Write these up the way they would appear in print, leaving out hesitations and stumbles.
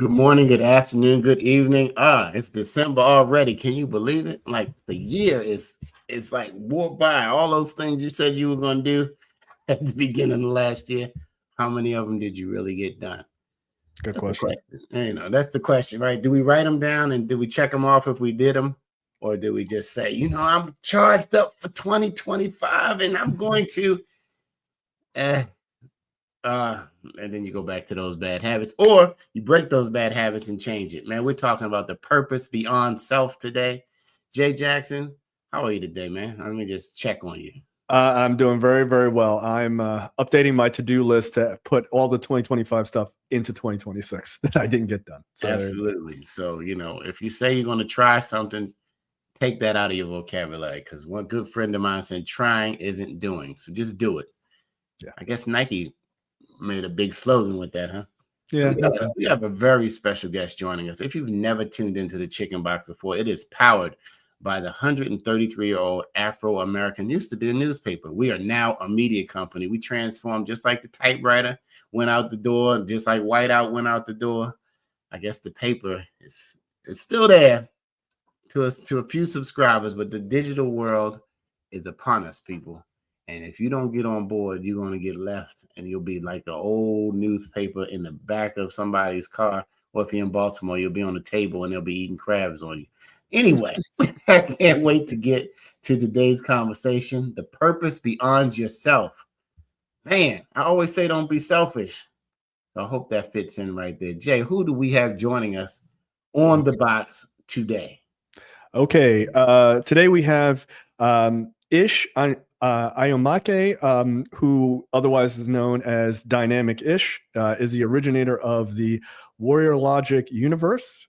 Good morning, good afternoon, good evening. It's December already. Can you believe it? Like the year is like wore by. All those things you said you were gonna do at the beginning of last year. How many of them did you really get done? Good That's the question. question. That's the question, right? Do we write them down and do we check them off if we did them? Or do we just say, I'm charged up for 2025 and I'm going to and then you go back to those bad habits, or you break those bad habits and change it. Man, we're talking about the purpose beyond self today. Jay Jackson, how are you today, man? Let me just check on you. I'm doing very, very well. I'm updating my to-do list to put all the 2025 stuff into 2026 that I didn't get done. So absolutely. So, if you say you're going to try something, take that out of your vocabulary, because one good friend of mine said trying isn't doing. So just do it. Yeah. I guess Nike made a big slogan with that, huh? Yeah. We have a very special guest joining us. If you've never tuned into the Chicken Box before, it is powered by the 133-year-old Afro-American. Used to be a newspaper. We are now a media company. We transformed just like the typewriter went out the door, just like whiteout went out the door. I guess the paper is still there to a few subscribers, but the digital world is upon us, people. And if you don't get on board, you're going to get left, and you'll be like an old newspaper in the back of somebody's car. Or if you're in Baltimore, you'll be on the table and they'll be eating crabs on you. Anyway, I can't wait to get to today's conversation. The purpose beyond yourself. Man, I always say don't be selfish. So I hope that fits in right there. Jay, who do we have joining us on the box today? Okay. Today we have Itse Ayonmike, who otherwise is known as Dynamic Itse, is the originator of the Warriologic Universe.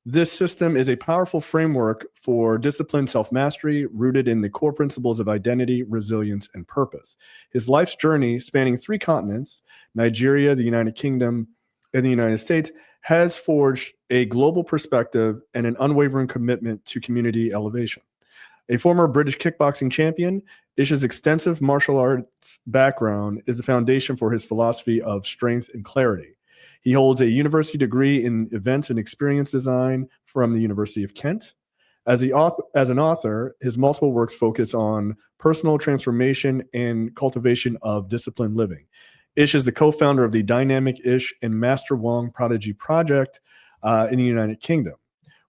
This system is a powerful framework for disciplined self-mastery rooted in the core principles of identity, resilience, and purpose. His life's journey, spanning 3 continents, Nigeria, the United Kingdom, and the United States, has forged a global perspective and an unwavering commitment to community elevation. A former British kickboxing champion, Itse's extensive martial arts background is the foundation for his philosophy of strength and clarity. He holds a university degree in events and experience design from the University of Kent. As an author, his multiple works focus on personal transformation and cultivation of disciplined living. Itse is the co-founder of the Dynamic Itse and Master Wong Prodigy Project in the United Kingdom,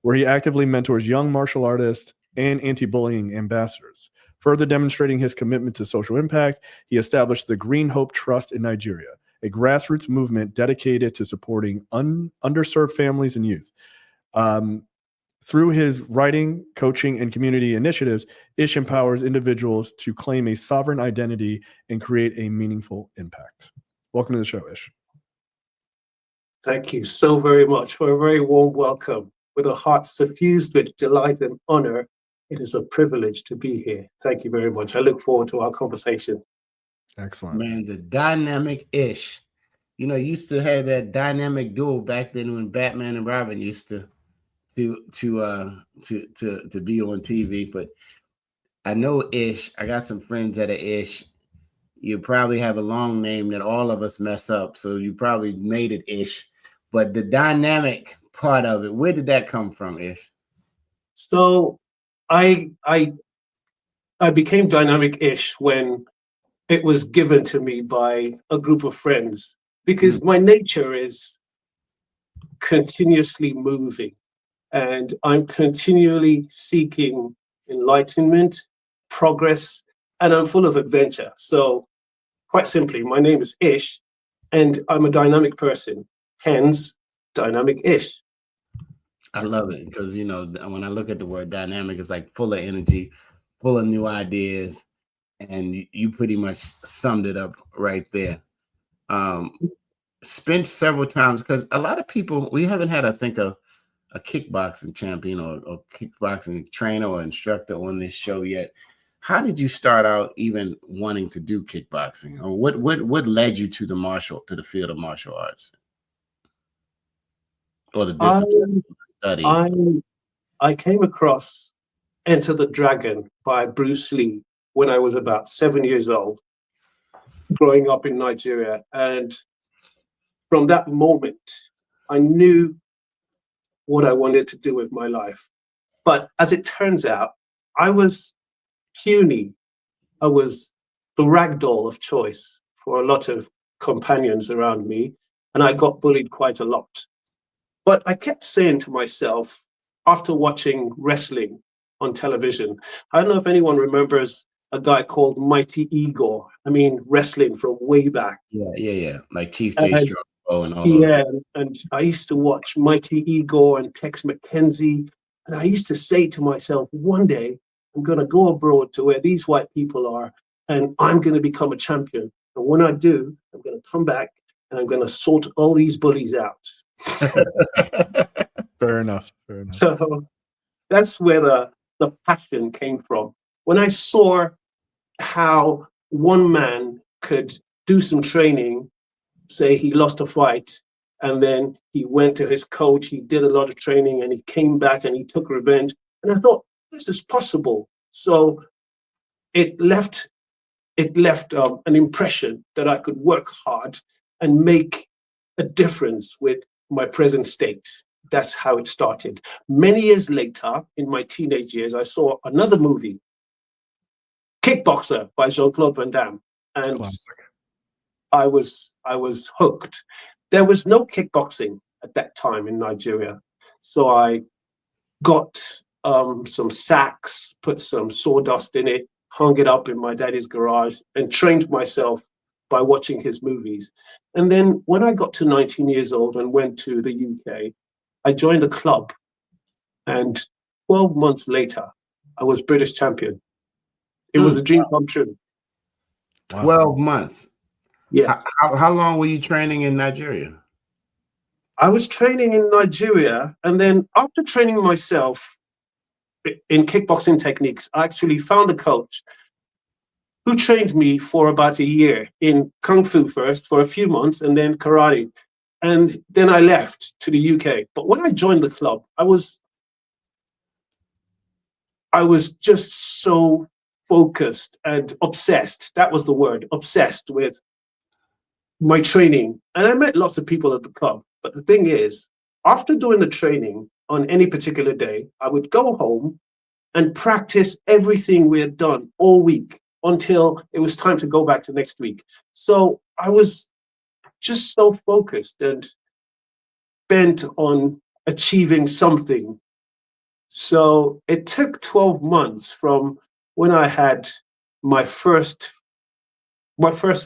where he actively mentors young martial artists and anti-bullying ambassadors. Further demonstrating his commitment to social impact, he established the Green Hope Trust in Nigeria, a grassroots movement dedicated to supporting underserved families and youth. Through his writing, coaching, and community initiatives, Itse empowers individuals to claim a sovereign identity and create a meaningful impact. Welcome to the show, Itse. Thank you so very much for a very warm welcome. With a heart suffused with delight and honor, it is a privilege to be here. Thank you very much. I look forward to our conversation. Excellent. Man, the Dynamic Itse. You used to have that dynamic duo back then when Batman and Robin used to be on TV. But I know Itse. I got some friends that are Itse. You probably have a long name that all of us mess up, so you probably made it Itse. But the dynamic part of it, where did that come from, Itse? So I became Dynamic Itse when it was given to me by a group of friends, because my nature is continuously moving and I'm continually seeking enlightenment, progress, and I'm full of adventure. So quite simply, my name is Itse and I'm a dynamic person, hence Dynamic Itse. I love it because, when I look at the word dynamic, it's like full of energy, full of new ideas. And you pretty much summed it up right there. Spent several times, because a lot of people, we haven't had, I think, a kickboxing champion or kickboxing trainer or instructor on this show yet. How did you start out even wanting to do kickboxing, or what led you to the field of martial arts, or the discipline study? I came across Enter the Dragon by Bruce Lee when I was about 7 years old, growing up in Nigeria. And from that moment, I knew what I wanted to do with my life. But as it turns out, I was puny. I was the ragdoll of choice for a lot of companions around me, and I got bullied quite a lot. But I kept saying to myself, after watching wrestling on television, I don't know if anyone remembers a guy called Mighty Igor. I mean, wrestling from way back. Yeah. Like Chief J. And Strongbow and all those. yeah, and I used to watch Mighty Igor and Tex McKenzie, and I used to say to myself, one day I'm going to go abroad to where these white people are, and I'm going to become a champion. And when I do, I'm going to come back and I'm going to sort all these bullies out. Fair enough. So that's where the passion came from. When I saw how one man could do some training, say he lost a fight, and then he went to his coach, he did a lot of training, and he came back and he took revenge. And I thought, this is possible. So it left an impression that I could work hard and make a difference with my present state. That's how it started. Many years later, in my teenage years, I saw another movie, Kickboxer by Jean-Claude Van Damme. And Classic. I was hooked. There was no kickboxing at that time in Nigeria. So I got some sacks, put some sawdust in it, hung it up in my daddy's garage, and trained myself by watching his movies. And then when I got to 19 years old and went to the UK, I joined a club. And 12 months later, I was British champion. It was a dream come true. 12 months. Yes. How long were you training in Nigeria? I was training in Nigeria, and then after training myself in kickboxing techniques, I actually found a coach who trained me for about a year in Kung Fu first for a few months, and then karate. And then I left to the UK. But when I joined the club, I was just so focused and obsessed. That was the word, obsessed with my training. And I met lots of people at the club. But the thing is, after doing the training on any particular day, I would go home and practice everything we had done all week until it was time to go back to next week. So I was just so focused and bent on achieving something. So it took 12 months from when I had my first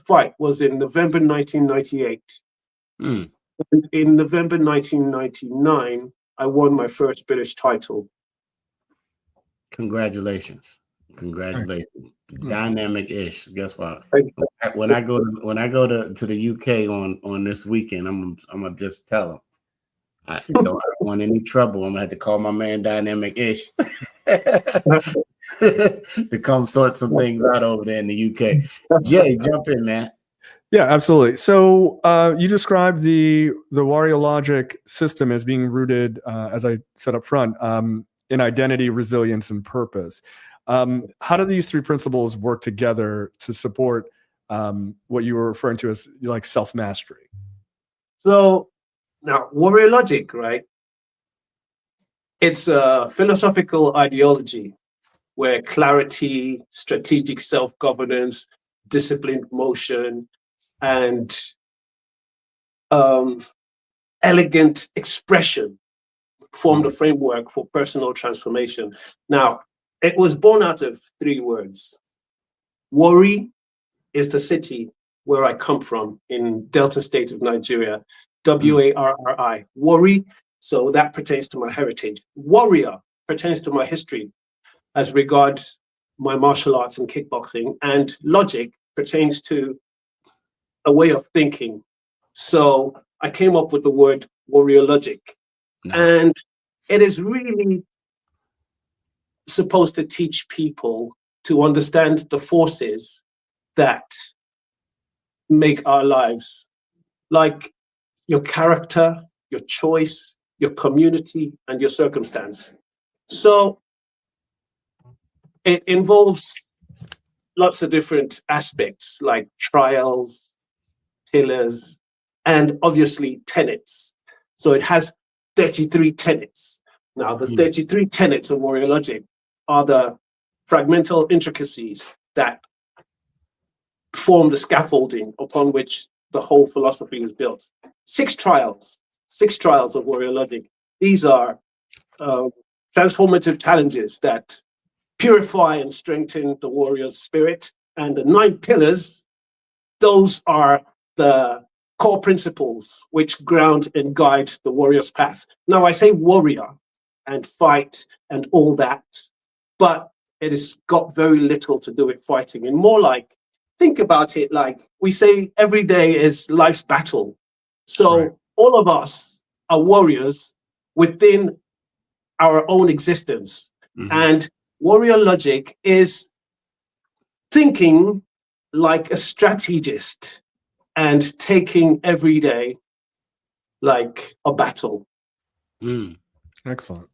fight was in November 1998. And in November 1999, I won my first British title. Congratulations. Nice. Dynamic-ish. Guess what? When I go to the UK on this weekend, I'm gonna just tell them I don't want any trouble. I'm gonna have to call my man Dynamic-ish to come sort some things out over there in the UK. Jay, jump in, man. Yeah, absolutely. So you described the Warriologic system as being rooted, as I said up front, in identity, resilience, and purpose. How do these three principles work together to support what you were referring to as like self-mastery? So now, Warriologic, right? It's a philosophical ideology where clarity, strategic self-governance, disciplined motion, and elegant expression form the framework for personal transformation. Now, it was born out of three words. Warri is the city where I come from in Delta State of Nigeria, Warri. Warri, so that pertains to my heritage. Warrior pertains to my history as regards my martial arts and kickboxing, and logic pertains to a way of thinking. So I came up with the word Warriologic. And it is really supposed to teach people to understand the forces that make our lives, like your character, your choice, your community, and your circumstance. So it involves lots of different aspects like trials, pillars, and obviously tenets. So it has 33 tenets. Now, the 33 tenets of Warriologic are the fragmental intricacies that form the scaffolding upon which the whole philosophy is built. Six trials of Warriologic. These are transformative challenges that purify and strengthen the warrior's spirit. And the 9 pillars, those are the core principles which ground and guide the warrior's path. Now, I say warrior and fight and all that, but it has got very little to do with fighting, and more like, think about it like we say every day is life's battle. So all of us are warriors within our own existence. And Warriologic is thinking like a strategist and taking every day like a battle. Excellent.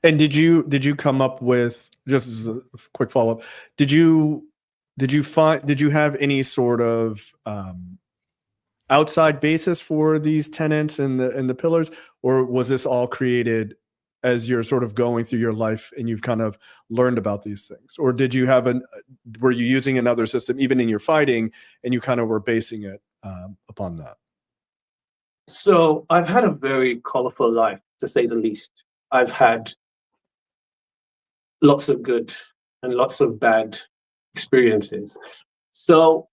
And did you come up with, just as a quick follow-up, did you have any sort of outside basis for these tenets and the pillars, or was this all created as you're sort of going through your life and you've kind of learned about these things? Or did you were you using another system even in your fighting and you kind of were basing it upon that? So I've had a very colorful life, to say the least. I've had lots of good and lots of bad experiences. So,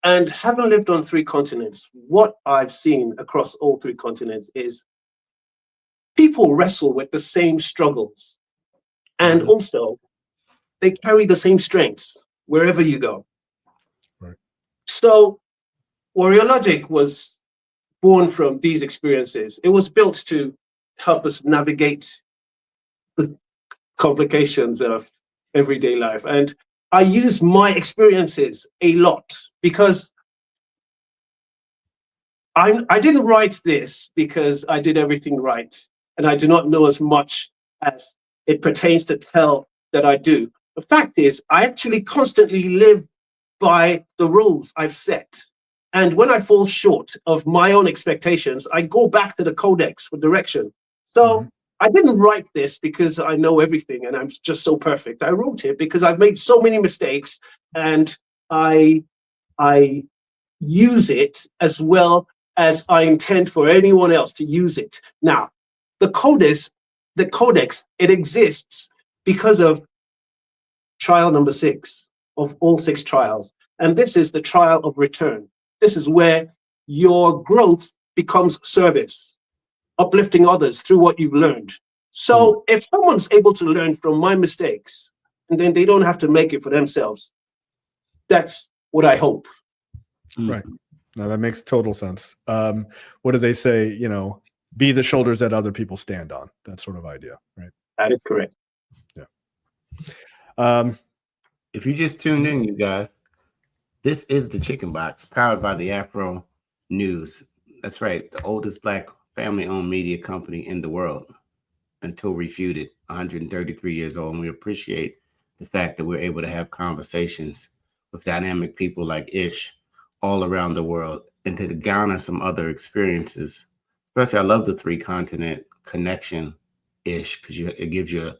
and having lived on 3 continents, what I've seen across all 3 continents is people wrestle with the same struggles, and also they carry the same strengths wherever you go. Right. So Warriologic was born from these experiences. It was built to help us navigate the complications of everyday life. And I use my experiences a lot because I didn't write this because I did everything right. And I do not know as much as it pertains to tell that I do. The fact is, I actually constantly live by the rules I've set. And when I fall short of my own expectations, I go back to the codex for direction. So I didn't write this because I know everything and I'm just so perfect. I wrote it because I've made so many mistakes, and I use it as well as I intend for anyone else to use it. Now, the codex, it exists because of trial number 6 of all 6 trials. And this is the trial of return. This is where your growth becomes service, uplifting others through what you've learned. So if someone's able to learn from my mistakes, and then they don't have to make it for themselves, that's what I hope. Right. No, that makes total sense. What do they say? Be the shoulders that other people stand on. That sort of idea, right? That is correct. Yeah. If you just tuned in, you guys, this is the Chicken Box, powered by the Afro News. That's right, the oldest Black family-owned media company in the world, until refuted, 133 years old. And we appreciate the fact that we're able to have conversations with dynamic people like Ish all around the world, and to garner some other experiences. Especially, I love the 3-continent connection, Ish, because it gives you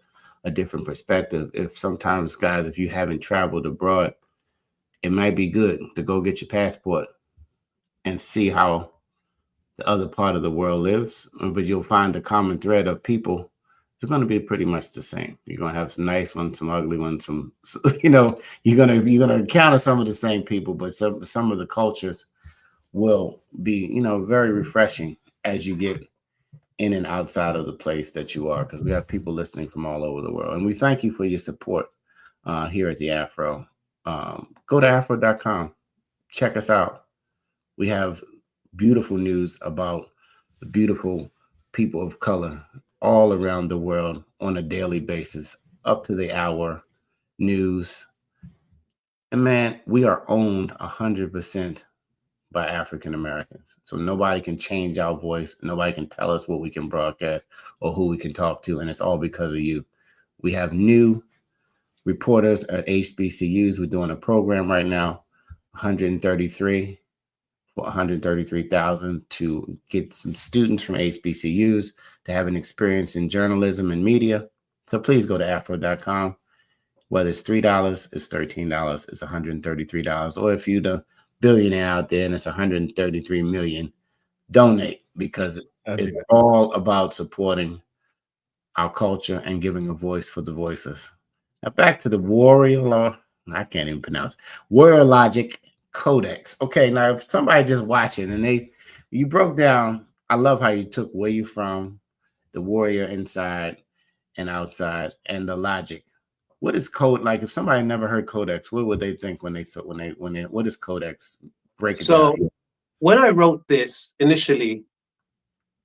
a different perspective. If sometimes, guys, if you haven't traveled abroad, it might be good to go get your passport and see how the other part of the world lives, but you'll find the common thread of people. It's going to be pretty much the same. You're going to have some nice ones, some ugly ones, you're going to encounter some of the same people, but some of the cultures will be, very refreshing as you get in and outside of the place that you are, because we have people listening from all over the world. And we thank you for your support here at the Afro. Go to afro.com. Check us out. We have beautiful news about the beautiful people of color all around the world on a daily basis, up to the hour news. And man, we are owned 100% by African Americans. So nobody can change our voice. Nobody can tell us what we can broadcast or who we can talk to. And it's all because of you. We have new reporters at HBCUs. We're doing a program right now, 133 for $133,000 to get some students from HBCUs to have an experience in journalism and media. So please go to afro.com. Whether it's $3, it's $13, it's $133. Or if you're the billionaire out there and it's $133 million, donate, because it's all about supporting our culture and giving a voice for the voiceless. Now back to the I can't even pronounce Warriologic Codex. Okay, now if somebody just watching and you broke down, I love how you took where you from, the warrior inside and outside, and the logic. What is code like? If somebody never heard Codex, what would they think when they what is Codex? Break it down. So when I wrote this initially,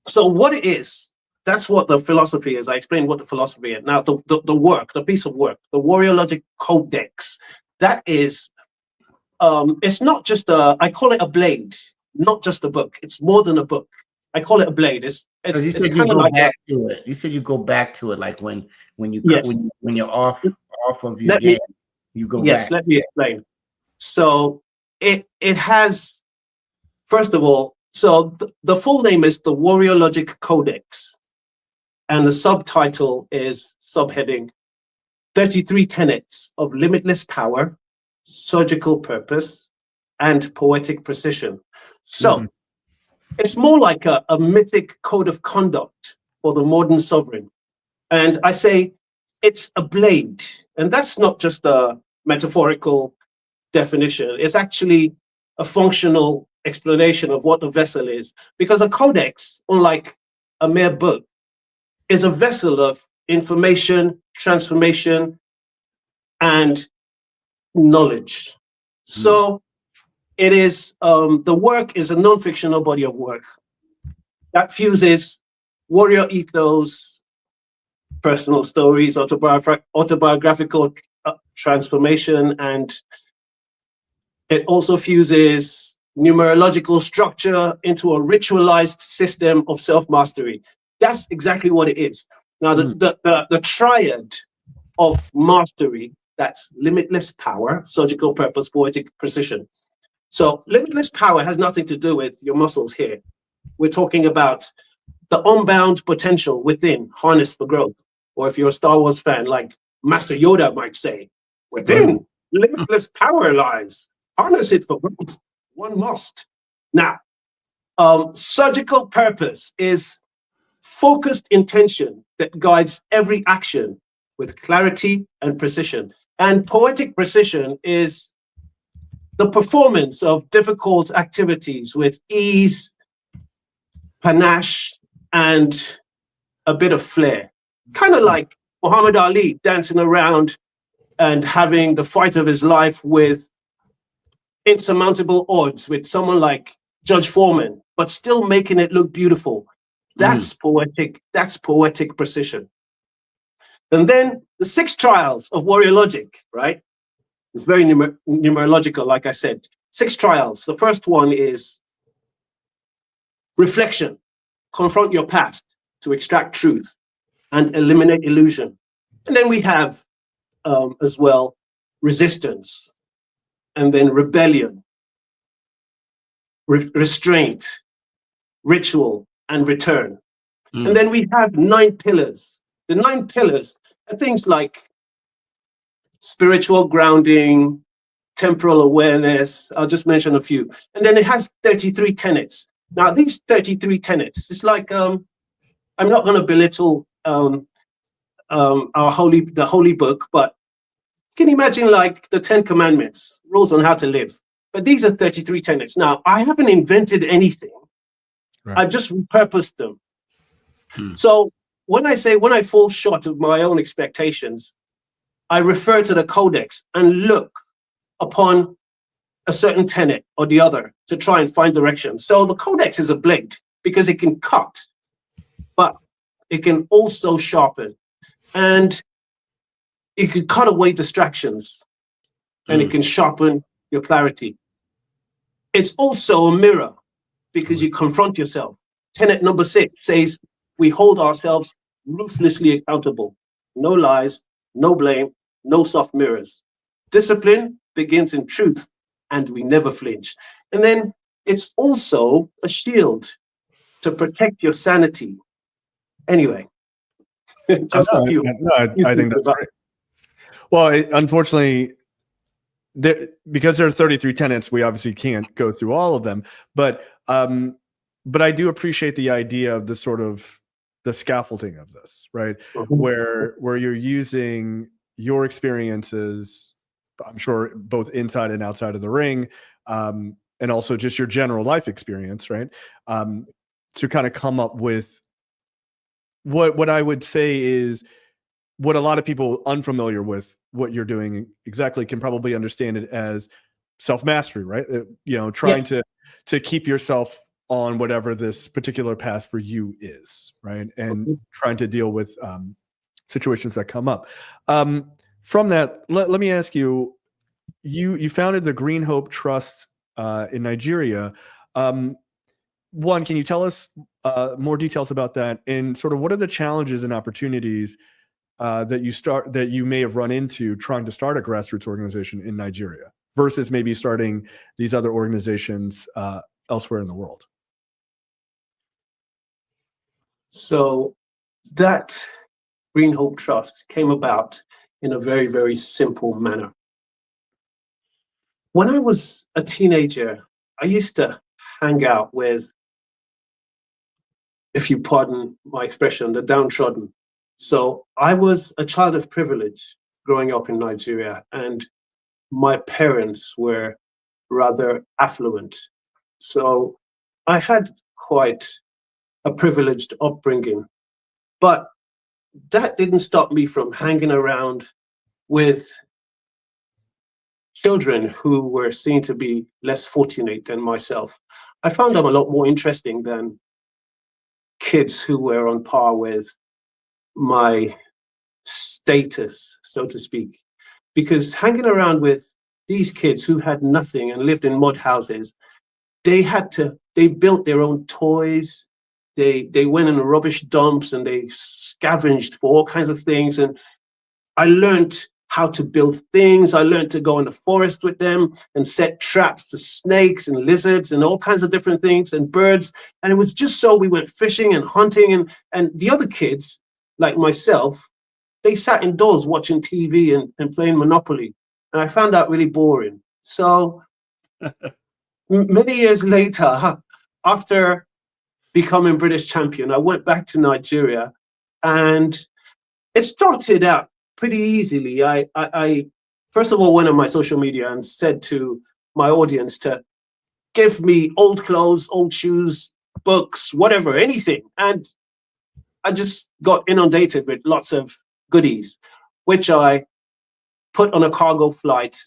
so what it is, that's what the philosophy is. I explained what the philosophy is. Now the piece of work, the Warriologic Codex, that is, it's not just I call it a blade, not just a book. It's more than a book. I call it a blade. It's kind of like to it. You said you go back to it, like when you yes. when you're off of your game, you go back. Yes, let me explain. So it has, first of all, so the full name is the Warriologic Codex, and the subtitle is subheading 33 Tenets of Limitless Power, Surgical Purpose, and Poetic Precision. So it's more like a mythic code of conduct for the modern sovereign. And I say it's a blade, and that's not just a metaphorical definition. It's actually a functional explanation of what the vessel is, because a codex, unlike a mere book, is a vessel of information, transformation, and knowledge. So it is, the work is a non-fictional body of work that fuses warrior ethos, personal stories, autobiographical transformation, and it also fuses numerological structure into a ritualized system of self-mastery. That's exactly what it is. Now, the triad of mastery, that's limitless power, surgical purpose, poetic precision. So limitless power has nothing to do with your muscles here. We're talking about the unbound potential within, harnessed for growth. Or if you're a Star Wars fan, like Master Yoda might say, within limitless power lies, harness it for growth. One must. Now, surgical purpose is focused intention that guides every action with clarity and precision. And poetic precision is the performance of difficult activities with ease, panache, and a bit of flair. Kind of like Muhammad Ali dancing around and having the fight of his life with insurmountable odds with someone like Judge Foreman, but still making it look beautiful. That's poetic. That's poetic precision. And then the 6 trials of Warriologic, right? It's very numerological, like I said. 6 trials. The first one is reflection. Confront your past to extract truth and eliminate illusion. And then we have as well resistance, and then rebellion, restraint, ritual, and return. And then we have 9 pillars. The 9 pillars are things like spiritual grounding, temporal awareness. I'll just mention a few. And then it has 33 tenets. Now, these 33 tenets, it's like, I'm not going to belittle the holy book, but you can imagine like the 10 Commandments, rules on how to live. But these are 33 tenets. Now, I haven't invented anything. Right. I've just repurposed them. So when I fall short of my own expectations, I refer to the codex and look upon a certain tenet or the other to try and find direction. So the codex is a blade because it can cut, but it can also sharpen, and it can cut away distractions, and it can sharpen your clarity. It's also a mirror because you confront yourself. Tenet number 6 says, we hold ourselves ruthlessly accountable. No lies, no blame, no soft mirrors. Discipline begins in truth, and we never flinch. And then it's also a shield to protect your sanity. Anyway, just a few. I think that's great. Well, unfortunately, because there are 33 tenets, we obviously can't go through all of them. But I do appreciate the idea of the sort of the scaffolding of this, right? Where you're using your experiences, I'm sure both inside and outside of the ring, and also just your general life experience, right? To kind of come up with what I would say is what a lot of people unfamiliar with what you're doing exactly can probably understand it as self-mastery, right? Trying to keep yourself on whatever this particular path for you is, right? And trying to deal with situations that come up. From that, let me ask you, you founded the Green Hope Trust in Nigeria. One, can you tell us more details about that, and sort of what are the challenges and opportunities that you may have run into trying to start a grassroots organization in Nigeria versus maybe starting these other organizations elsewhere in the world? So that Green Hope Trust came about in a very, very simple manner. When I was a teenager, I used to hang out with, if you pardon my expression, the downtrodden. So I was a child of privilege growing up in Nigeria, and my parents were rather affluent. So I had quite a privileged upbringing, but that didn't stop me from hanging around with children who were seen to be less fortunate than myself. I found them a lot more interesting than kids who were on par with my status, so to speak, because hanging around with these kids who had nothing and lived in mud houses, they built their own toys. They went in rubbish dumps and they scavenged for all kinds of things. And I learned how to build things. I learned to go in the forest with them and set traps for snakes and lizards and all kinds of different things and birds. And it was just so we went fishing and hunting. And the other kids, like myself, they sat indoors watching TV and playing Monopoly. And I found that really boring. So many years later, after becoming British champion, I went back to Nigeria, and it started out pretty easily. I first of all went on my social media and said to my audience to give me old clothes, old shoes, books, whatever, anything. And I just got inundated with lots of goodies, which I put on a cargo flight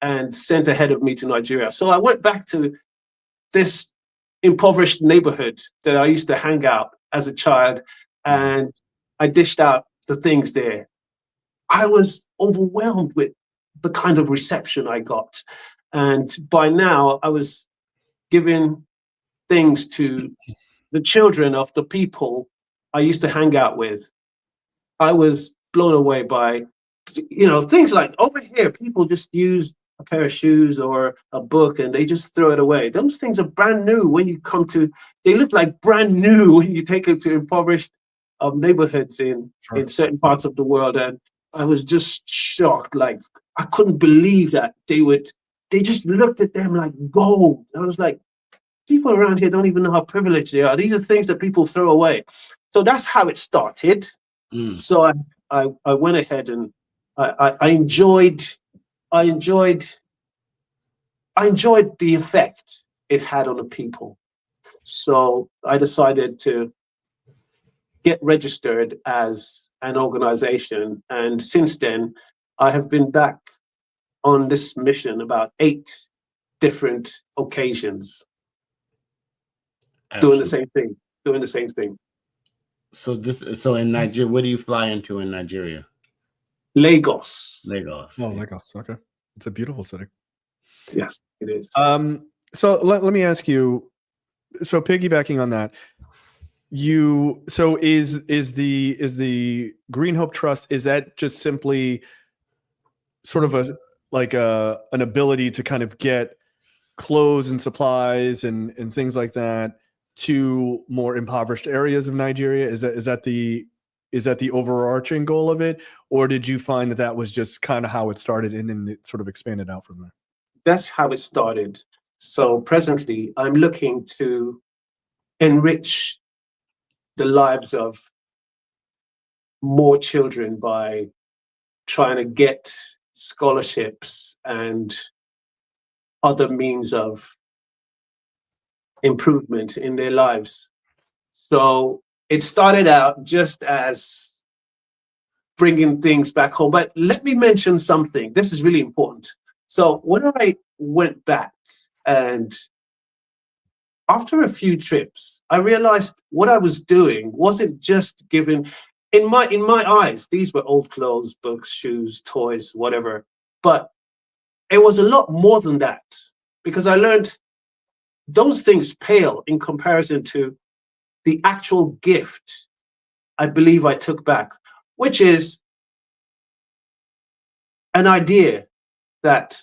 and sent ahead of me to Nigeria. So I went back to this impoverished neighborhood that I used to hang out as a child, and I dished out the things there. I was overwhelmed with the kind of reception I got. And by now I was giving things to the children of the people I used to hang out with. I was blown away by, things like over here, people just use a pair of shoes or a book and they just throw it away. Those things are brand new when you come to, they look like brand new when you take them to impoverished neighborhoods in certain parts of the world. And I was just shocked. Like, I couldn't believe that they just looked at them like gold. I was like, people around here don't even know how privileged they are. These are things that people throw away. So that's how it started. So I went ahead and I enjoyed the effect it had on the people. So I decided to get registered as an organization. And since then, I have been back on this mission about 8 different occasions. Absolutely. Doing the same thing. So in Nigeria, where do you fly into in Nigeria? Lagos. Oh, Lagos. Okay. It's a beautiful city. Yes, it is. So let me ask you, so piggybacking on that, is the Green Hope Trust, is that just simply sort of an ability to kind of get clothes and supplies and things like that to more impoverished areas of Nigeria? Is that the overarching goal of it, or did you find that was just kind of how it started and then it sort of expanded out from there? That's how it started. So presently, I'm looking to enrich the lives of more children by trying to get scholarships and other means of improvement in their lives. So it started out just as bringing things back home. But let me mention something. This is really important. So when I went back, and after a few trips, I realized what I was doing wasn't just giving, in my eyes, these were old clothes, books, shoes, toys, whatever. But it was a lot more than that, because I learned those things pale in comparison to the actual gift I believe I took back, which is an idea that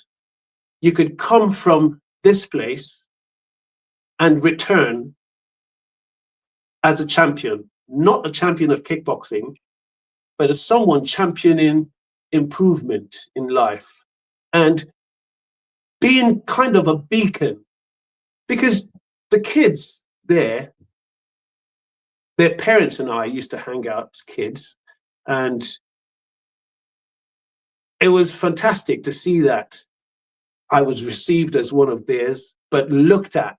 you could come from this place and return as a champion, not a champion of kickboxing, but as someone championing improvement in life and being kind of a beacon. Because the kids there, their parents and I used to hang out as kids, and it was fantastic to see that I was received as one of theirs, but looked at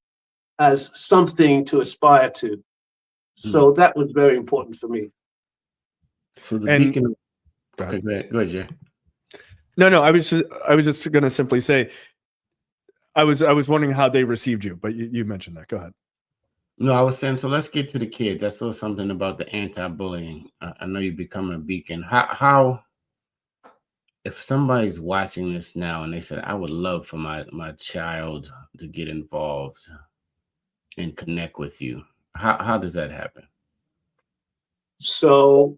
as something to aspire to. So that was very important for me. So the beacon. Okay, go ahead, Jay. No, I was just going to simply say, I was wondering how they received you, but you mentioned that. Go ahead. No, I was saying, so let's get to the kids. I saw something about the anti-bullying. I know you're becoming a beacon. How, if somebody's watching this now and they said, I would love for my child to get involved and connect with you, how does that happen? So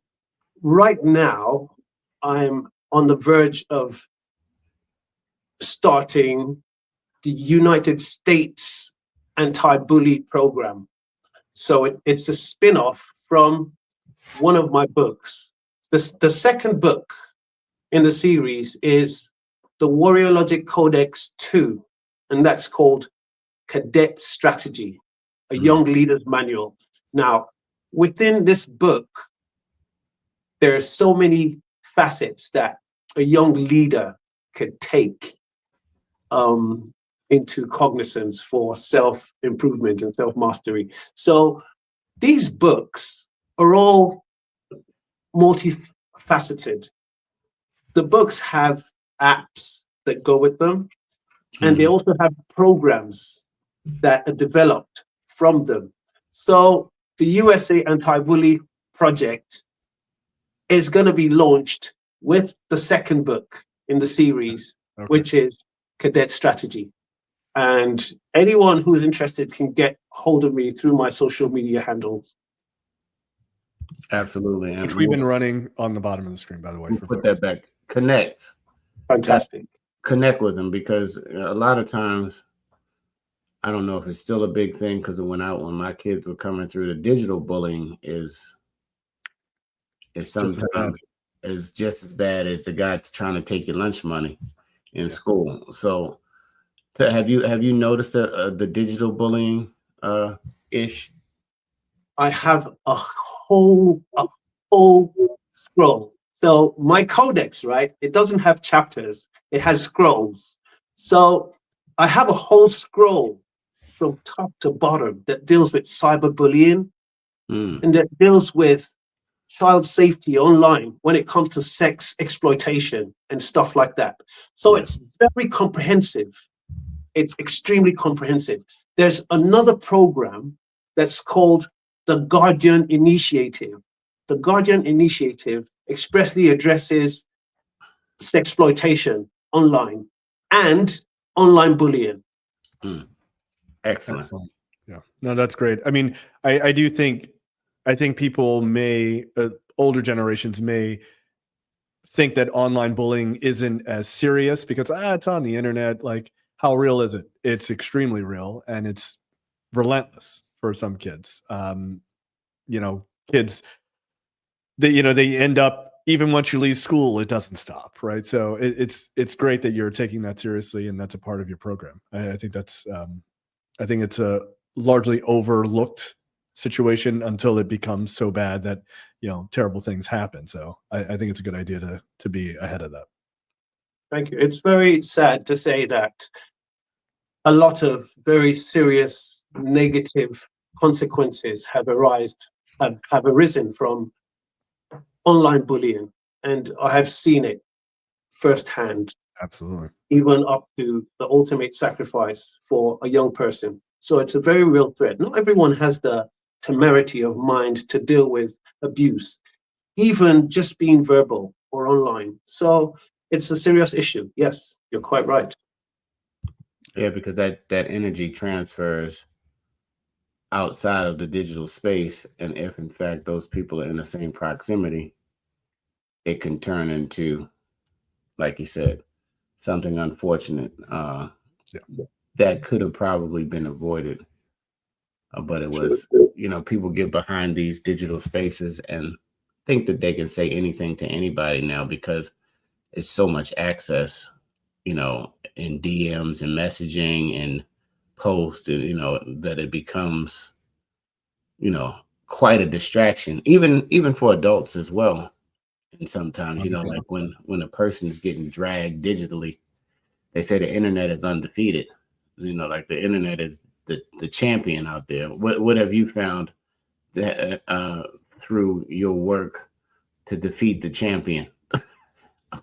right now, I'm on the verge of starting the United States anti-bully program. So it's a spin-off from one of my books. The second book in the series is the Warriologic Codex 2, and that's called Cadet Strategy, a young leader's manual. Now, within this book, there are so many facets that a young leader could take into cognizance for self-improvement and self-mastery. So these books are all multifaceted. The books have apps that go with them, and they also have programs that are developed from them. So the USA Anti-Bully Project is going to be launched with the second book in the series, which is Cadet Strategy. And anyone who's interested can get hold of me through my social media handles. Absolutely. Which we've been running on the bottom of the screen, by the way. We'll put that back. Connect. Fantastic. Connect with them, because a lot of times, I don't know if it's still a big thing, because when my kids were coming through, the digital bullying is sometimes is just as bad as the guy trying to take your lunch money in school. So have you noticed the digital bullying ish? I have a whole scroll. So my codex, right? It doesn't have chapters. It has scrolls. So I have a whole scroll from top to bottom that deals with cyberbullying and that deals with child safety online when it comes to sex exploitation and stuff like that. So it's very comprehensive. It's extremely comprehensive. There's another program that's called the Guardian Initiative. The Guardian Initiative expressly addresses sexploitation online and online bullying. Excellent. Yeah, no, that's great. I mean, I think people may, older generations may think that online bullying isn't as serious because it's on the internet. Like, how real is it? It's extremely real, and it's relentless for some kids. Kids, they end up, even once you leave school, it doesn't stop, right? So it's great that you're taking that seriously, and that's a part of your program. I think that's I think it's a largely overlooked situation until it becomes so bad that terrible things happen. So I think it's a good idea to be ahead of that. Thank you. It's very sad to say that a lot of very serious negative consequences have arisen from online bullying, and I have seen it firsthand. Absolutely. Even up to the ultimate sacrifice for a young person. So it's a very real threat. Not everyone has the temerity of mind to deal with abuse, even just being verbal or online. So it's a serious issue. Yes, you're quite right. Yeah, because that energy transfers outside of the digital space, and if in fact those people are in the same proximity, it can turn into, like you said, something unfortunate that could have probably been avoided, but it was people get behind these digital spaces and think that they can say anything to anybody now because it's so much access, in DMs and messaging and posts, and that it becomes quite a distraction, even for adults as well. And sometimes, like when a person is getting dragged digitally, they say the internet is undefeated. Like the internet is the champion out there. What have you found that through your work to defeat the champion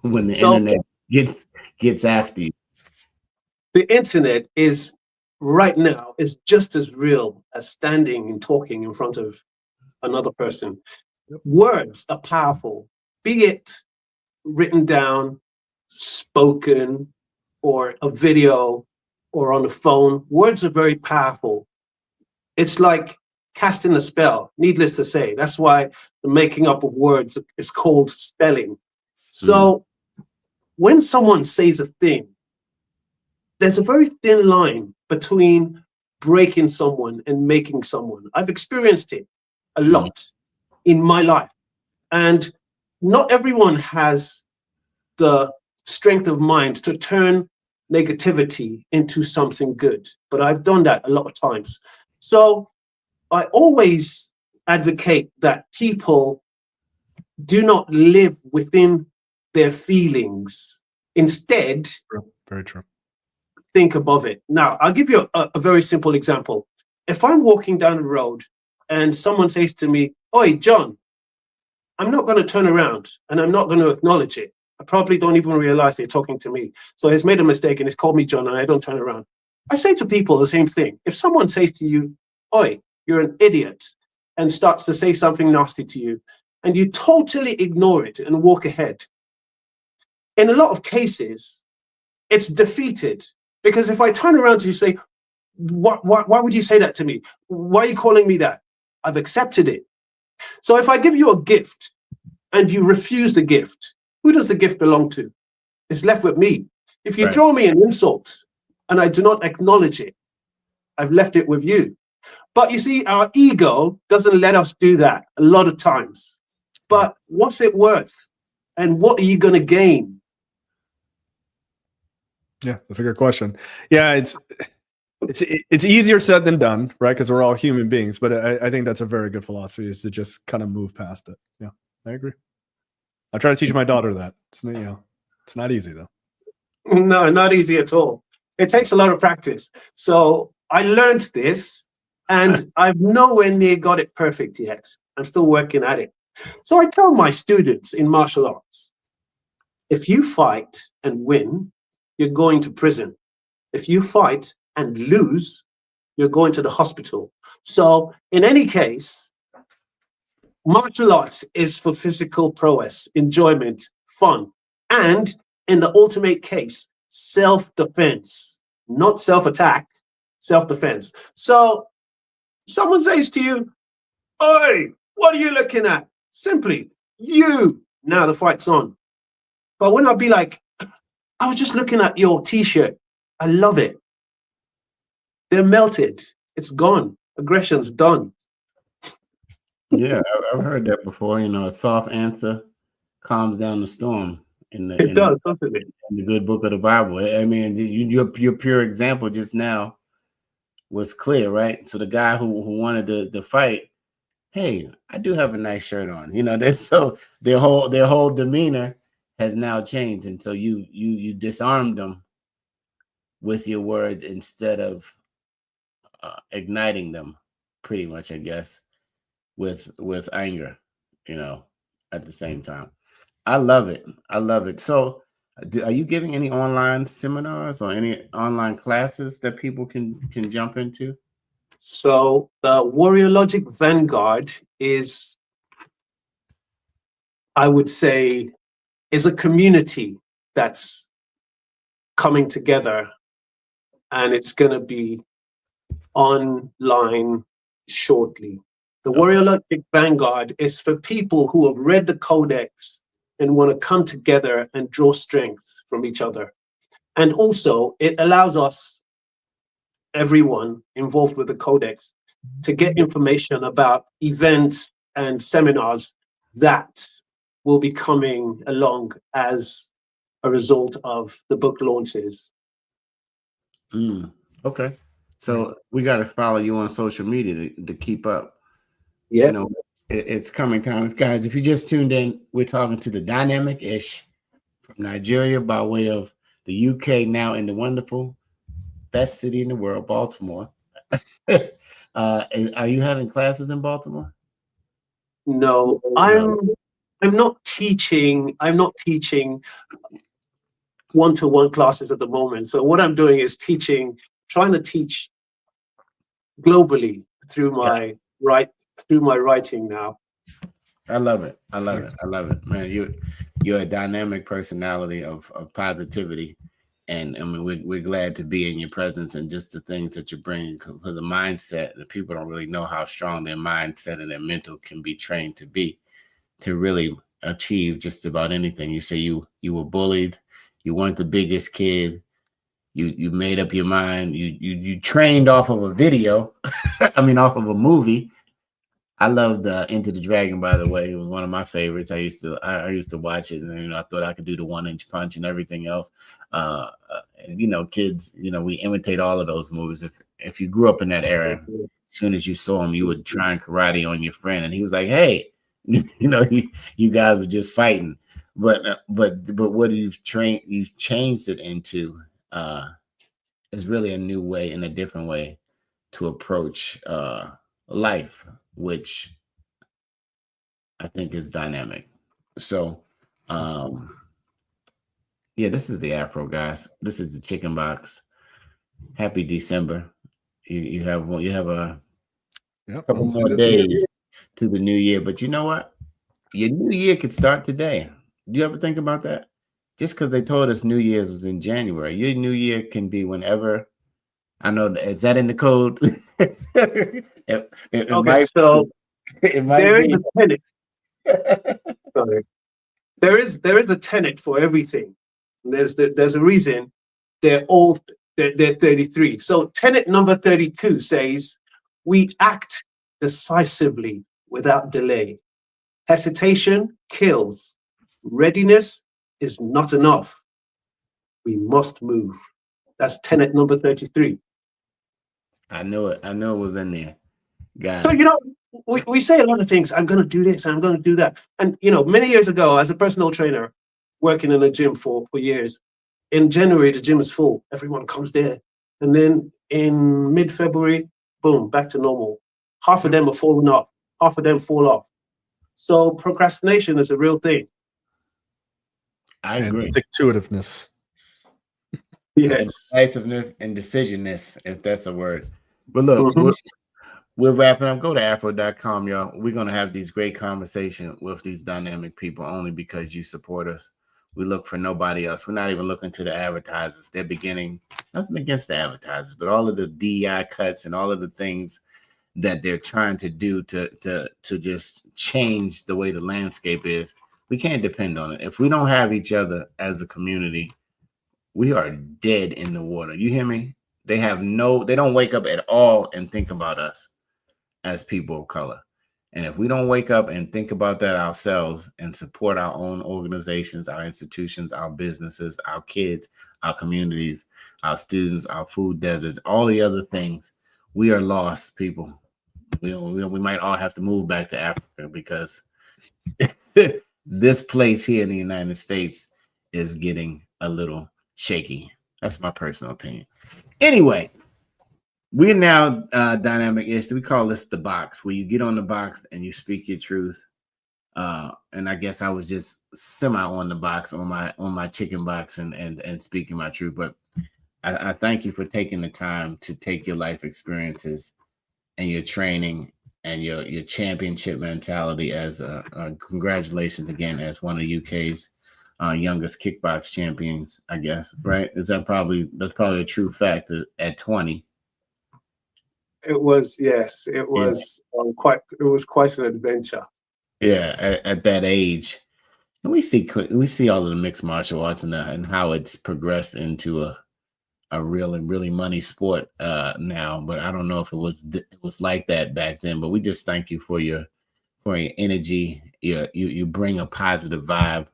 when the internet gets after you? The internet is right now is just as real as standing and talking in front of another person. Words are powerful, be it written down, spoken, or a video, or on the phone. Words are very powerful. It's like casting a spell, needless to say. That's why the making up of words is called spelling. So when someone says a thing, there's a very thin line between breaking someone and making someone. I've experienced it a lot in my life. And not everyone has the strength of mind to turn negativity into something good. But I've done that a lot of times. So I always advocate that people do not live within their feelings. Instead, very true. Think above it. Now, I'll give you a very simple example. If I'm walking down the road and someone says to me, "Oi, John," I'm not going to turn around and I'm not going to acknowledge it. I probably don't even realize they're talking to me. So he's made a mistake and he's called me John and I don't turn around. I say to people the same thing. If someone says to you, "Oi, you're an idiot," and starts to say something nasty to you, and you totally ignore it and walk ahead, in a lot of cases, it's defeated. Because if I turn around to you and say, why would you say that to me? Why are you calling me that? I've accepted it. So if I give you a gift and you refuse the gift, who does the gift belong to? It's left with me. If you throw me an insult and I do not acknowledge it, I've left it with you. But you see, our ego doesn't let us do that a lot of times. But what's it worth? And what are you going to gain? Yeah, that's a good question. Yeah, it's easier said than done, right? Because we're all human beings. But I think that's a very good philosophy, is to just kind of move past it. Yeah, I agree. I try to teach my daughter that. It's not easy though. No, not easy at all. It takes a lot of practice. So I learned this, and I've nowhere near got it perfect yet. I'm still working at it. So I tell my students in martial arts, if you fight and win, you're going to prison. If you fight and lose, you're going to the hospital. So in any case, martial arts is for physical prowess, enjoyment, fun, and in the ultimate case, self-defense, not self-attack, self-defense. So someone says to you, "Oi, what are you looking at?" Simply, you. Now the fight's on. But when I be like, "I was just looking at your t-shirt. I love it. They're melted. It's gone. Aggression's done. Yeah, I've heard that before. You know, a soft answer calms down the storm in It does, doesn't it? the good book of the Bible. I mean, your pure example just now was clear, right? So the guy who wanted to fight, hey, I do have a nice shirt on. You know, that's so their whole demeanor has now changed, and so you disarmed them with your words instead of igniting them, pretty much, I guess, with anger. You know, at the same time. I love it. I love it. So, are you giving any online seminars or any online classes that people can jump into? So the Warriologic Vanguard is, I would say, is a community that's coming together, and it's going to be online shortly. The Okay. Warriologic Vanguard is for people who have read the Codex and want to come together and draw strength from each other. And also, it allows us, everyone involved with the Codex, to get information about events and seminars that will be coming along as a result of the book launches. Okay. So we got to follow you on social media to keep up. Yeah. You know, it's coming time. Guys, if you just tuned in, we're talking to the dynamic Ish from Nigeria by way of the UK, now in the wonderful best city in the world, Baltimore. Are you having classes in Baltimore? No, I'm not teaching. I'm not teaching one-to-one classes at the moment. So what I'm doing is trying to teach globally through my writing now. I love it. I love it. I love it, man. You're a dynamic personality of positivity, and I mean we're glad to be in your presence and just the things that you bring. For the mindset, the people don't really know how strong their mindset and their mental can be trained to be, to really achieve just about anything. You say you were bullied, you weren't the biggest kid, you made up your mind, you trained off of a video, I mean off of a movie. I loved Into the Dragon, by the way. It was one of my favorites. I used to watch it, and I thought I could do the 1-inch punch and everything else. Kids, we imitate all of those movies. If you grew up in that era, as soon as you saw him, you would try and karate on your friend, and he was like, "Hey, you guys were just fighting." But what you've changed it into is really a new way and a different way to approach life, which I think is dynamic. So, this is the Afro, guys. This is the Chicken Box. Happy December. You have a couple more days to the new year, but you know what? Your new year could start today. Do you ever think about that? Just because they told us New Year's was in January, your new year can be whenever. I know that. Is that in the code? It might there be. is a tenet. Sorry. There is a tenet for everything. There's a reason they're 33. So tenet number 32 says, we act decisively without delay. Hesitation kills. Readiness is not enough. We must move. That's tenet number 33. I know it. I know it was in there. So, we say a lot of things. I'm going to do this. I'm going to do that. And, many years ago, as a personal trainer, working in a gym for years, in January, the gym is full. Everyone comes there. And then in mid-February, boom, back to normal. Half of them are falling off. Half of them fall off. So procrastination is a real thing. I agree. And stick-to-itiveness. Yes. Decisiveness and decisionness, if that's a word. But look, we're wrapping up. Go to afro.com, y'all. We're going to have these great conversations with these dynamic people only because you support us. We look for nobody else. We're not even looking to the advertisers. They're beginning, nothing against the advertisers, but all of the DEI cuts and all of the things that they're trying to do to just change the way the landscape is. We can't depend on it. If we don't have each other as a community, we are dead in the water. You hear me? They don't wake up at all and think about us as people of color. And if we don't wake up and think about that ourselves and support our own organizations, our institutions, our businesses, our kids, our communities, our students, our food deserts, all the other things, we are lost people. We might all have to move back to Africa because this place here in the United States is getting a little shaky. That's my personal opinion. Anyway, we're now dynamic-ish. We call this the box, where you get on the box and you speak your truth. And I guess I was just semi on the box on my chicken box and speaking my truth. But I thank you for taking the time to take your life experiences and your training and your championship mentality as congratulations again as one of UK's youngest kickbox champions, I guess, right? That's probably a true fact at 20. It was, yes, it was quite an adventure. Yeah, at that age. And we see all of the mixed martial arts and how it's progressed into a really money sport now, but I don't know if it was like that back then. But we just thank you for your energy. You bring a positive vibe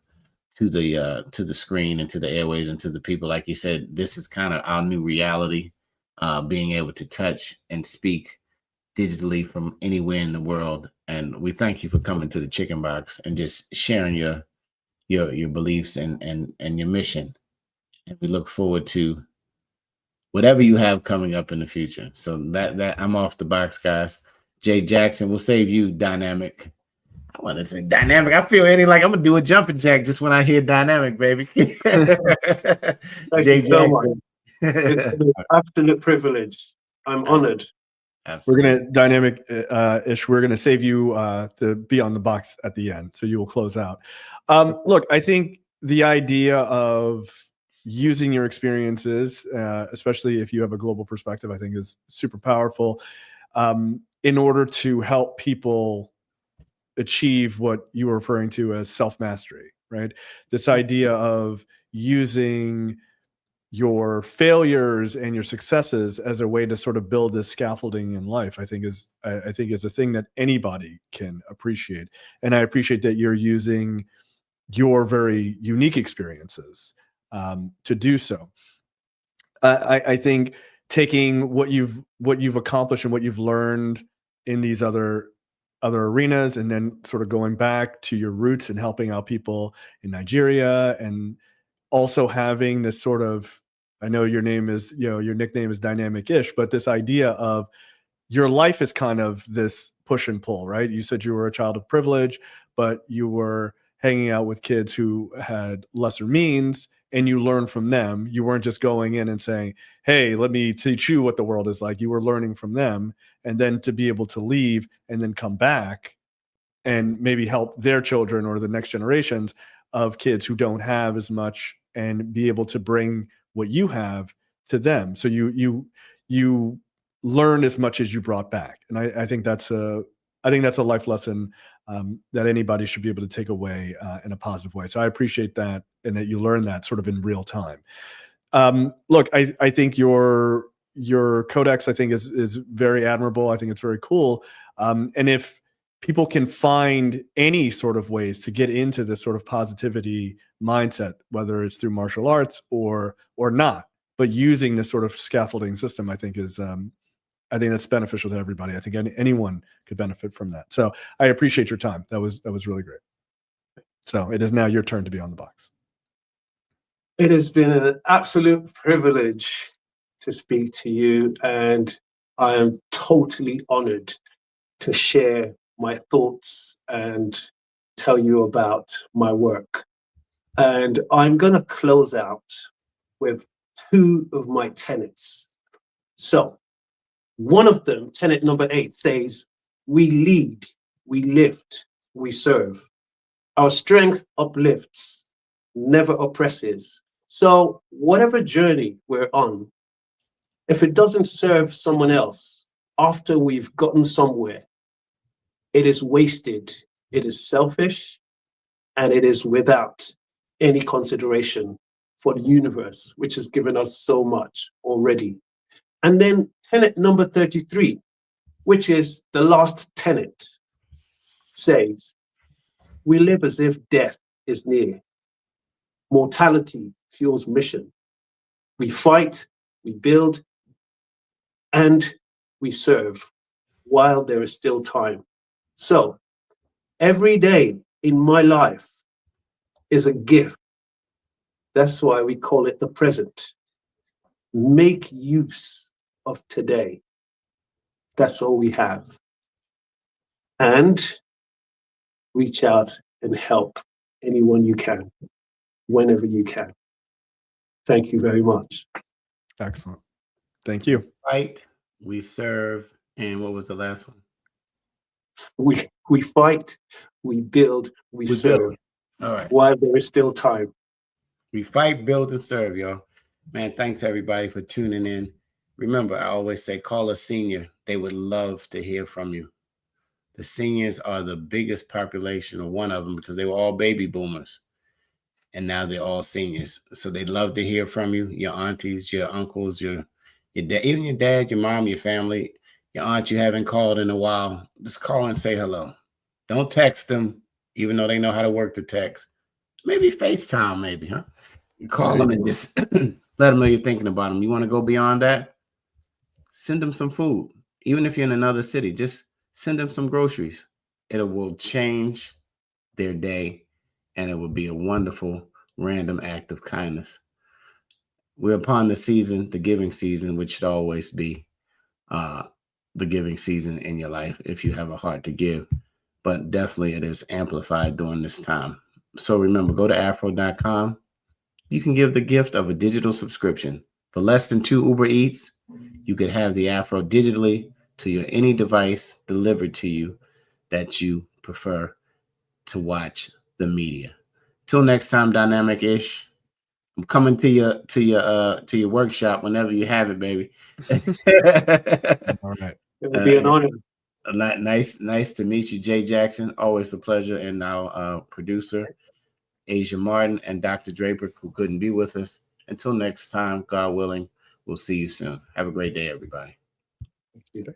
to the screen and to the airways and to the people. Like you said, this is kind of our new reality, being able to touch and speak digitally from anywhere in the world. And we thank you for coming to the Chicken Box and just sharing your beliefs and your mission. And we look forward to whatever you have coming up in the future. So that I'm off the box, guys. Jay Jackson, we'll save you, Dynamic. I want to say Dynamic. I feel like I'm gonna do a jumping jack just when I hear Dynamic, baby. Thank Jay you so much. Jackson. It's an absolute privilege. I'm honored. We're Absolutely. gonna dynamic-ish. We're gonna save you to be on the box at the end, so you will close out. Look, I think the idea of using your experiences, especially if you have a global perspective, I think is super powerful in order to help people achieve what you were referring to as self-mastery, right? This idea of using your failures and your successes as a way to sort of build this scaffolding in life, I think is a thing that anybody can appreciate. And I appreciate that you're using your very unique experiences to do so. I think taking what you've accomplished and what you've learned in these other arenas, and then sort of going back to your roots and helping out people in Nigeria, and also having this sort of, I know your nickname is Dynamic-ish, but this idea of your life is kind of this push and pull, right? You said you were a child of privilege, but you were hanging out with kids who had lesser means, and you learned from them. You weren't just going in and saying, hey, let me teach you what the world is like. You were learning from them, and then to be able to leave and then come back and maybe help their children or the next generations of kids who don't have as much, and be able to bring what you have to them. So you learn as much as you brought back. And I think that's a life lesson that anybody should be able to take away in a positive way. So I appreciate that, and that you learn that sort of in real time. Look, I think your codex, I think is very admirable. I think it's very cool. And if people can find any sort of ways to get into this sort of positivity mindset, whether it's through martial arts or not, but using this sort of scaffolding system, I think that's beneficial to everybody. I think anyone could benefit from that. So I appreciate your time. That was really great. So it is now your turn to be on the box. It has been an absolute privilege to speak to you, and I am totally honored to share my thoughts and tell you about my work. And I'm going to close out with two of my tenets. So one of them, tenet number 8, says, we lead, we lift, we serve. Our strength uplifts, never oppresses. So whatever journey we're on, if it doesn't serve someone else after we've gotten somewhere, it is wasted, it is selfish, and it is without any consideration for the universe, which has given us so much already. And then tenet number 33, which is the last tenet, says, we live as if death is near. Mortality fuels mission. We fight, we build, and we serve while there is still time. So every day in my life is a gift. That's why we call it the present. Make use of today. That's all we have. And reach out and help anyone you can, whenever you can. Thank you very much. Excellent. Thank you. Fight, we serve, and what was the last one? We fight, we build, we serve. Build. All right. While there is still time. We fight, build, and serve, y'all. Man, thanks everybody for tuning in. Remember, I always say call a senior. They would love to hear from you. The seniors are the biggest population, or one of them, because they were all baby boomers. And now they're all seniors. So they'd love to hear from you, your aunties, your uncles, your dad, even your dad, your mom, your family, your aunt you haven't called in a while. Just call and say hello. Don't text them, even though they know how to work the text. Maybe FaceTime, maybe, huh? You call them and just let them know you're thinking about them. You want to go beyond that? Send them some food. Even if you're in another city, just send them some groceries. It will change their day, and it will be a wonderful random act of kindness. We're upon the season, the giving season, which should always be the giving season in your life if you have a heart to give. But definitely it is amplified during this time. So remember, go to afro.com. You can give the gift of a digital subscription. For less than 2 Uber Eats, you could have the Afro digitally to your any device delivered to you that you prefer to watch the media. Till next time, Dynamic-ish. I'm coming to your workshop whenever you have it, baby. All right. It would be an honor. Nice to meet you, Jay Jackson. Always a pleasure. And now producer Asia Martin and Dr. Draper, who couldn't be with us. Until next time, God willing, we'll see you soon. Have a great day, everybody. Thank you.